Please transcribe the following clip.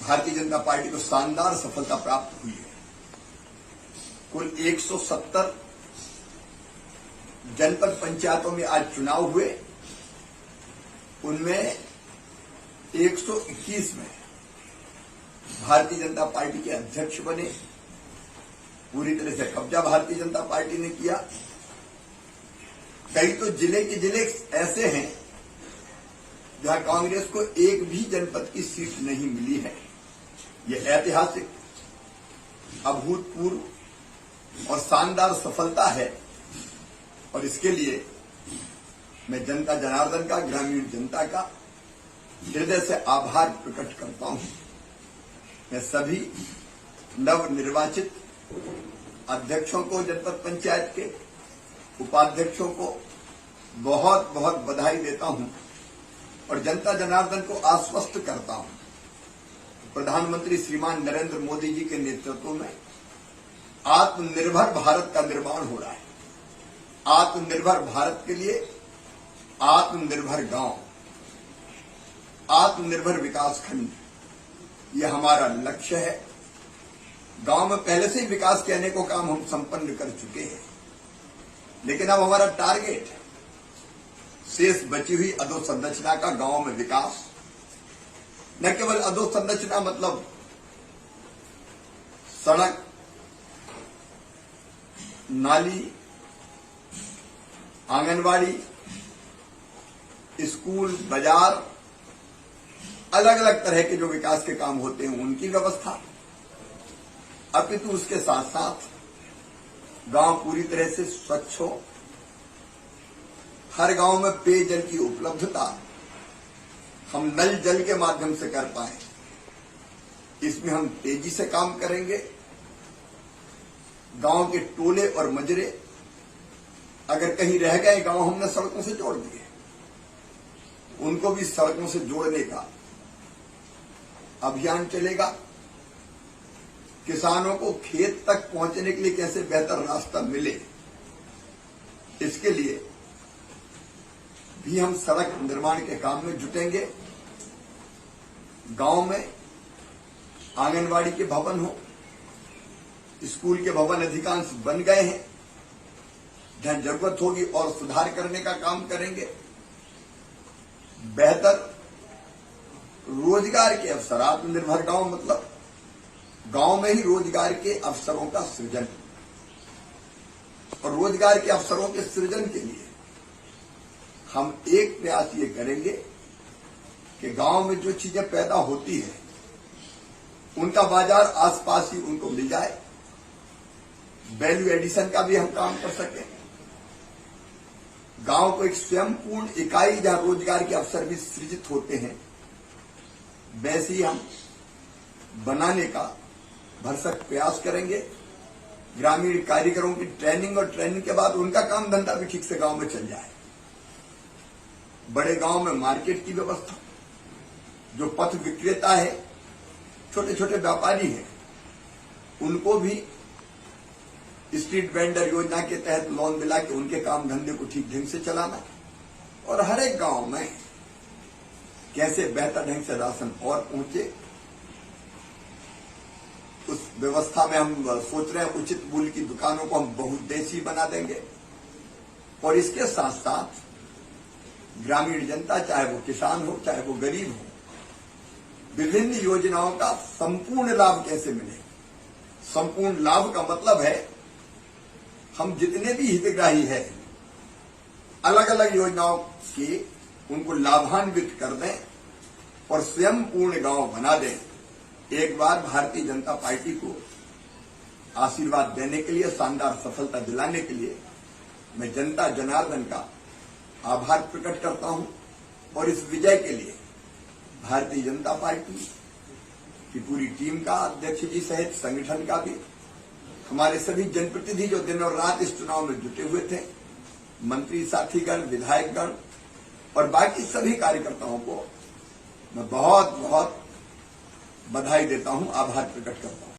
Bharatiya Janata party को शानदार सफलता प्राप्त हुई है। कुल 170 जनपद पंचायतों में आज चुनाव हुए, उनमें 121 में भारतीय जनता पार्टी के अध्यक्ष बने। पूरी तरह से कब्जा भारतीय जनता पार्टी ने किया। कई तो जिले के जिले ऐसे हैं जहां कांग्रेस को एक भी जनपद की सीट नहीं मिली है। यह ऐतिहासिक, अभूतपूर्व और शानदार सफलता है और इसके लिए मैं जनता जनार्दन का, ग्रामीण जनता का हृदय से आभार प्रकट करता हूं। मैं सभी नवनिर्वाचित अध्यक्षों को, जनपद पंचायत के उपाध्यक्षों को बहुत बहुत बधाई देता हूं और जनता जनार्दन को आश्वस्त करता हूं। प्रधानमंत्री श्रीमान नरेंद्र मोदी जी के नेतृत्व में आत्मनिर्भर भारत का निर्माण हो रहा है। आत्मनिर्भर भारत के लिए आत्मनिर्भर गांव, आत्मनिर्भर विकासखंड, यह हमारा लक्ष्य है। गांव में पहले से ही विकास के अनेकों काम हम संपन्न कर चुके हैं, लेकिन अब हमारा टारगेट है शेष बची हुई अधोसंरचना का गांव में विकास। न केवल अधोसंरचना मतलब सड़क, नाली, आंगनवाड़ी, स्कूल, बाजार, अलग अलग तरह के जो विकास के काम होते हैं उनकी व्यवस्था, अपितु उसके साथ साथ गांव पूरी तरह से स्वच्छ हो, हर गांव में पेयजल की उपलब्धता हम नल जल के माध्यम से कर पाए, इसमें हम तेजी से काम करेंगे। गांव के टोले और मजरे अगर कहीं रह गए, गांव हमने सड़कों से जोड़ दिए, उनको भी सड़कों से जोड़ने का अभियान चलेगा। किसानों को खेत तक पहुंचने के लिए कैसे बेहतर रास्ता मिले, इसके लिए भी हम सड़क निर्माण के काम में जुटेंगे। गांव में आंगनवाड़ी के भवन हो, स्कूल के भवन अधिकांश बन गए हैं, जहां जरूरत होगी और सुधार करने का काम करेंगे। बेहतर रोजगार के अवसर, आत्मनिर्भर गांव मतलब गांव में ही रोजगार के अवसरों का सृजन, और रोजगार के अवसरों के सृजन के लिए हम एक प्रयास ये करेंगे कि गांव में जो चीजें पैदा होती है उनका बाजार आसपास ही उनको मिल जाए, वैल्यू एडिशन का भी हम काम कर सकें। गांव को एक स्वयंपूर्ण इकाई जहां रोजगार के अवसर भी सृजित होते हैं, वैसे ही हम बनाने का भरसक प्रयास करेंगे। ग्रामीण कारीगरों की ट्रेनिंग और ट्रेनिंग के बाद उनका काम धंधा भी ठीक से गांव में चल जाए। बड़े गांव में मार्केट की व्यवस्था, जो पथ विक्रेता है, छोटे छोटे व्यापारी हैं, उनको भी स्ट्रीट वेंडर योजना के तहत लोन दिला के उनके काम धंधे को ठीक ढंग से चलाना, और हर एक गांव में कैसे बेहतर ढंग से राशन और पहुंचे, उस व्यवस्था में हम सोच रहे हैं उचित मूल्य की दुकानों को हम बहुउद्देशीय बना देंगे। और इसके साथ साथ ग्रामीण जनता, चाहे वो किसान हो चाहे वो गरीब हो, विभिन्न योजनाओं का संपूर्ण लाभ कैसे मिले। संपूर्ण लाभ का मतलब है हम जितने भी हितग्राही हैं अलग अलग योजनाओं के उनको लाभान्वित कर दें और स्वयं पूर्ण गांव बना दें। एक बार भारतीय जनता पार्टी को आशीर्वाद देने के लिए, शानदार सफलता दिलाने के लिए मैं जनता जनार्दन का आभार प्रकट करता हूं और इस विजय के लिए भारतीय जनता पार्टी की पूरी टीम का, अध्यक्ष जी सहित संगठन का भी, हमारे सभी जनप्रतिनिधि जो दिन और रात इस चुनाव में जुटे हुए थे, मंत्री साथीगण, विधायकगण और बाकी सभी कार्यकर्ताओं को मैं बहुत बहुत बधाई देता हूं, आभार प्रकट करता हूं।